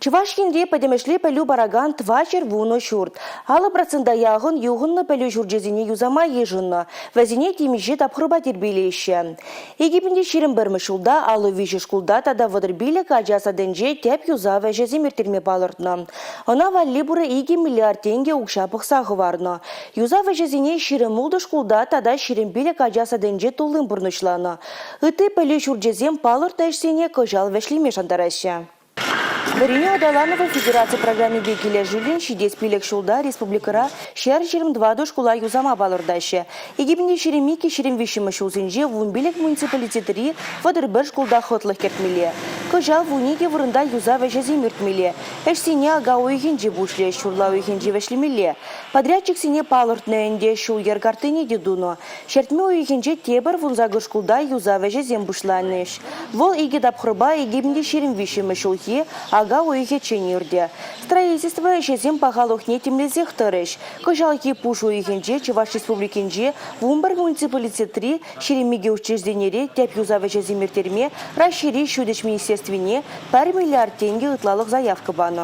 Чувашкинде подемешле пелю бараган твачер вуно шурт. Алы процента ягын югынны пелю журджезине юзама ежынны. Вазине темиже тапхырба тербилейші. Египінде шерім бірмі шулда, алы виші шкулда тада вадырбилі кажаса денже теп юза вәжезі мертірме балыртны. Она валли бұры 2 миллиард тенге укша пықсағы варны. Юза вәжезине шерім мулды шкулда тада шерім білі кажаса денже тулын бұрнышланы. Ыты пелю журджезем балырт әшсене көжал вәшлеме шандарашы. Варине Адаланова Федерация программе Бекеле Жилин шидес пилек шулда республикара шер 22 школа юзама балырдашы. Египінде шеремики шерем вишімі шулзенже вунбилек муниципалитетері вадырбір школда хотлық кертмеле. Көжал вуниге вырында юза вәжезі мертмеле. Әшсене ага ойхенже бушле, шурла ойхенже вәшлемеле. Подрядчик сене палыртны әнде шул ергартыне дедуно. Шертме ойхенже тебір вунзагы школда юза вәжезем бушланыш. Вол иге дапхырба Египінде шерем вишімі шулхи ага ойхе ченерде. Строительство шезем пахалухне темлезех тырыш. Көжалки пушу ойхенже Чуваш республикенже вумбар муниципалитетри шеремеге учрежденере теп юза вәжезем мертерме расшири шудеш министерствине 1 миллиард тенге ытлалық заявка баны.